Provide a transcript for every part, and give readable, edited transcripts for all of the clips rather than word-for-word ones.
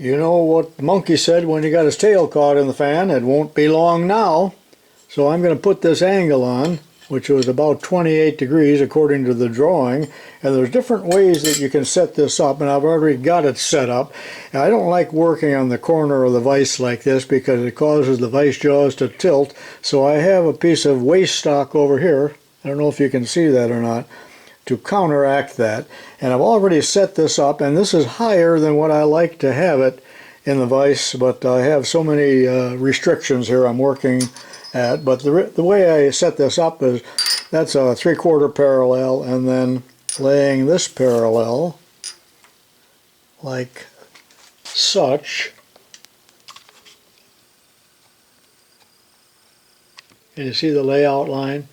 You know what the monkey said when he got his tail caught in the fan? It won't be long now. So I'm going to put this angle on, which was about 28 degrees according to the drawing. And there's different ways that you can set this up, and I've already got it set up. And I don't like working on the corner of the vise like this because it causes the vise jaws to tilt. So I have a piece of waste stock over here. I don't know if you can see that or not, to counteract that. And I've already set this up, and this is higher than what I like to have it in the vise, but I have so many restrictions here I'm working at. But the way I set this up is that's a 3/4 parallel, and then laying this parallel like such. And you see the layout line?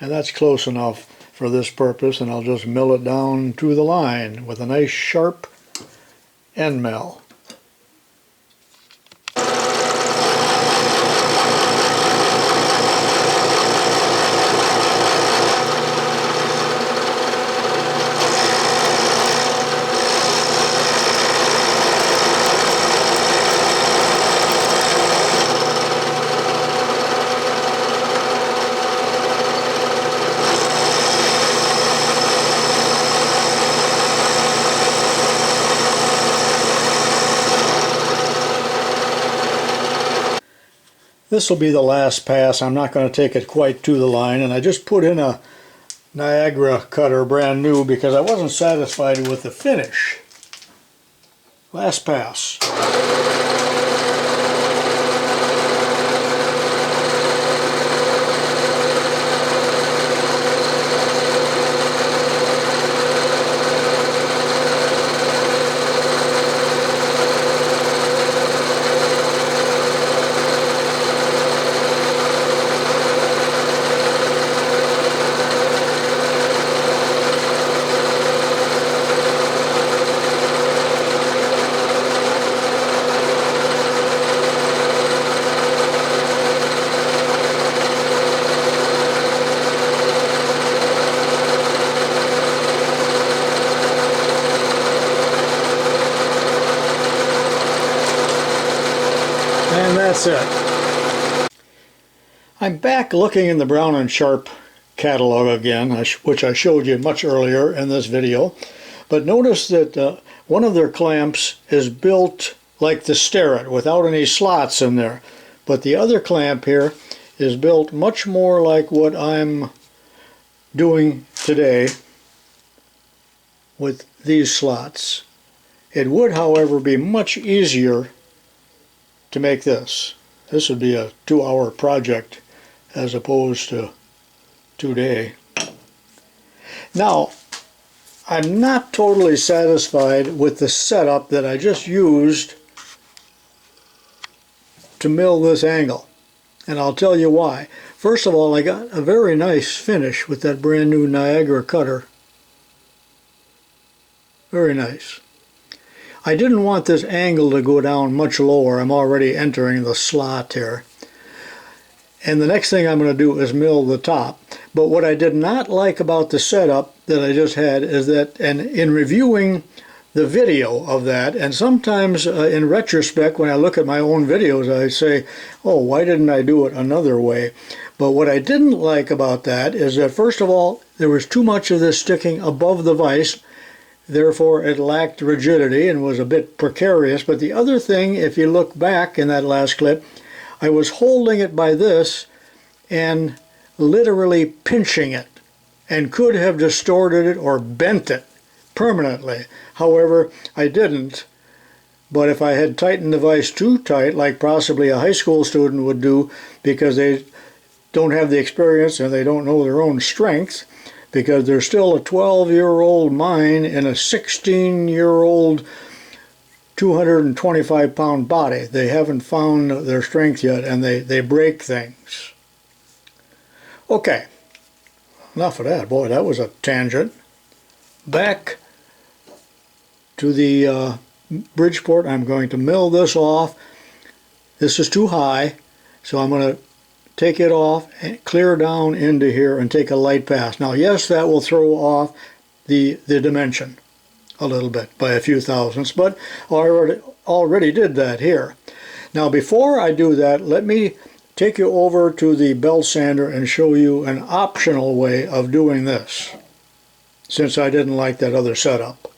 And that's close enough for this purpose, and I'll just mill it down to the line with a nice sharp end mill. This will be the last pass. I'm not going to take it quite to the line, and I just put in a Niagara cutter brand new because I wasn't satisfied with the finish. Last pass. And that's it. I'm back looking in the Brown & Sharpe catalog again, which I showed you much earlier in this video. But notice that one of their clamps is built like the Starrett without any slots in there. But the other clamp here is built much more like what I'm doing today with these slots. It would, however, be much easier to make this. This would be a 2-hour project as opposed to 2 days. Now, I'm not totally satisfied with the setup that I just used to mill this angle, and I'll tell you why. First of all, I got a very nice finish with that brand new Niagara cutter. Very nice. I didn't want this angle to go down much lower. I'm already entering the slot here. And the next thing I'm going to do is mill the top. But what I did not like about the setup that I just had is that, and in reviewing the video of that, and sometimes in retrospect when I look at my own videos I say, oh, why didn't I do it another way? But what I didn't like about that is that, first of all, there was too much of this sticking above the vise. Therefore, it lacked rigidity and was a bit precarious. But the other thing, if you look back in that last clip, I was holding it by this and literally pinching it, and could have distorted it or bent it permanently. However, I didn't. But if I had tightened the vise too tight, like possibly a high school student would do, because they don't have the experience and they don't know their own strength, because there's still a 12-year-old mind in a 16-year-old 225-pound body. They haven't found their strength yet, and they break things. Okay, enough of that. Boy, that was a tangent. Back to the Bridgeport. I'm going to mill this off. This is too high, so I'm going to take it off and clear down into here and take a light pass. Now, yes, that will throw off the dimension a little bit by a few thousandths, but I already did that here. Now before I do that, let me take you over to the belt sander and show you an optional way of doing this, since I didn't like that other setup.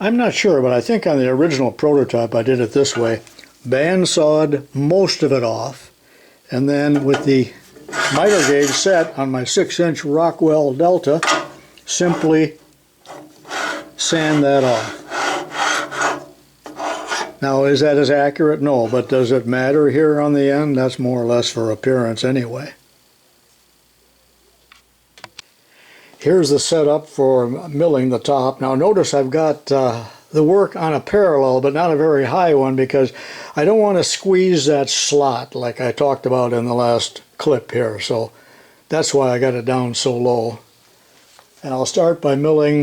I'm not sure, but I think on the original prototype I did it this way. Bandsawed most of it off, and then with the miter gauge set on my 6-inch Rockwell Delta, simply sand that off. Now, is that as accurate? No, but does it matter here on the end? That's more or less for appearance anyway. Here's the setup for milling the top. Now notice I've got the work on a parallel, but not a very high one, because I don't want to squeeze that slot like I talked about in the last clip here. So that's why I got it down so low. And I'll start by milling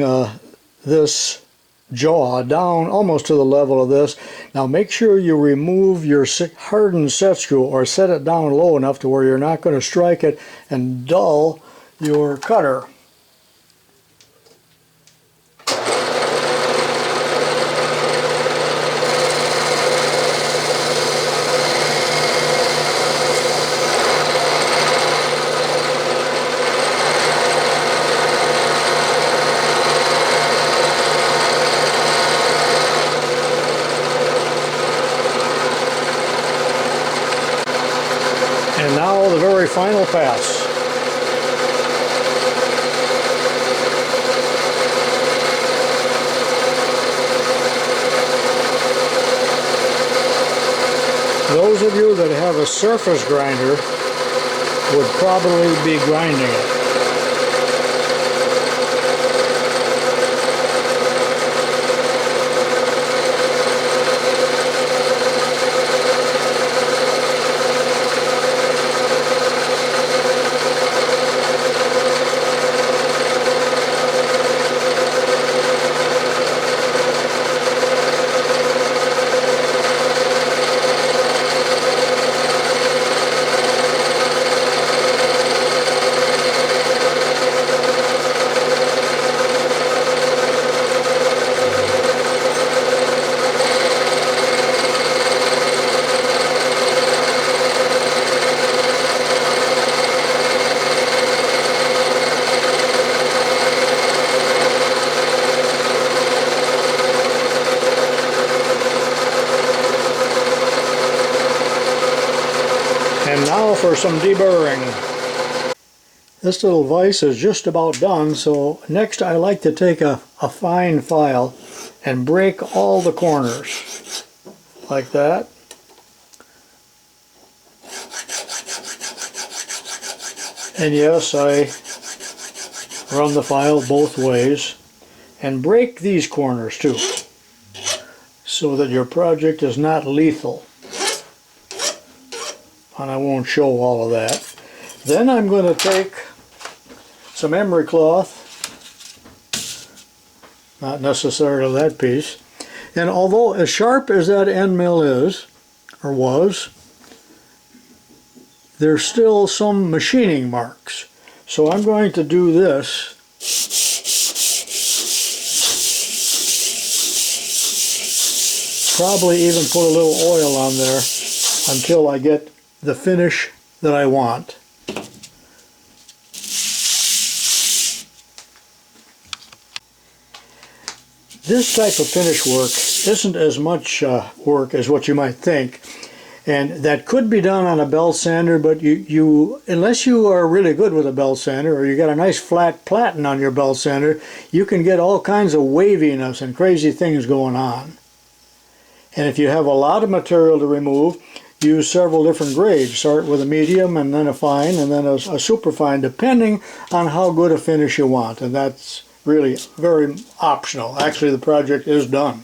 this jaw down almost to the level of this. Now make sure you remove your hardened set screw, or set it down low enough to where you're not going to strike it and dull your cutter. And now the very final pass. Those of you that have a surface grinder would probably be grinding it. And now for some deburring. This little vise is just about done, so next I like to take a fine file and break all the corners, like that. And yes, I run the file both ways, and break these corners too, so that your project is not lethal. And I won't show all of that. Then I'm going to take some emery cloth, not necessarily that piece, and although as sharp as that end mill is, or was, there's still some machining marks. So I'm going to do this probably even put a little oil on there until I get the finish that I want. This type of finish work isn't as much work as what you might think, and that could be done on a belt sander, but you unless you are really good with a belt sander, or you got a nice flat platen on your belt sander, you can get all kinds of waviness and crazy things going on. And if you have a lot of material to remove, use several different grades. Start with a medium, and then a fine, and then a super fine, depending on how good a finish you want. And that's really very optional. Actually, the project is done.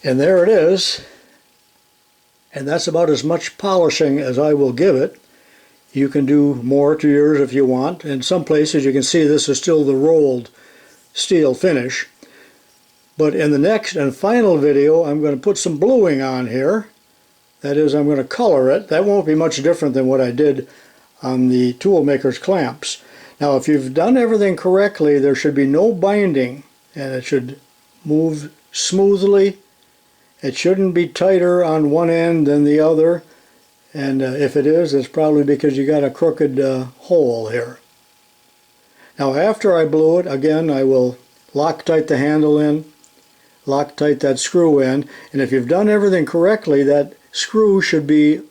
And there it is. And that's about as much polishing as I will give it. You can do more to yours if you want. In some places you can see this is still the rolled steel finish. But in the next and final video, I'm going to put some bluing on here. That is, I'm going to color it. That won't be much different than what I did on the Toolmaker's clamps. Now, if you've done everything correctly, there should be no binding and it should move smoothly. It shouldn't be tighter on one end than the other, and if it is, it's probably because you got a crooked hole here. Now after I blew it, again I will Loctite the handle in, Loctite that screw in, and if you've done everything correctly, that screw should be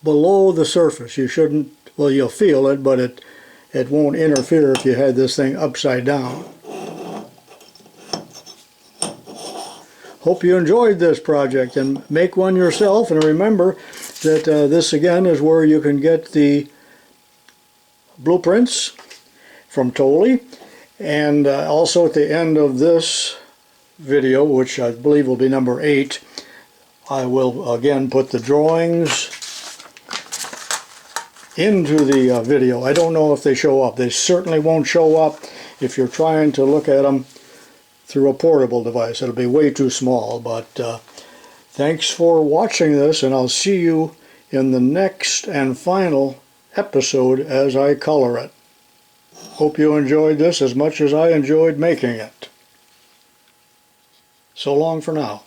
below the surface. You shouldn't, well, you'll feel it, but it won't interfere if you had this thing upside down. Hope you enjoyed this project, and make one yourself, and remember that this again is where you can get the blueprints from Thole, and also at the end of this video, which I believe will be number 8, I will again put the drawings into the video. I don't know if they show up. They certainly won't show up if you're trying to look at them through a portable device. It'll be way too small, but thanks for watching this, and I'll see you in the next and final episode as I color it. Hope you enjoyed this as much as I enjoyed making it. So long for now.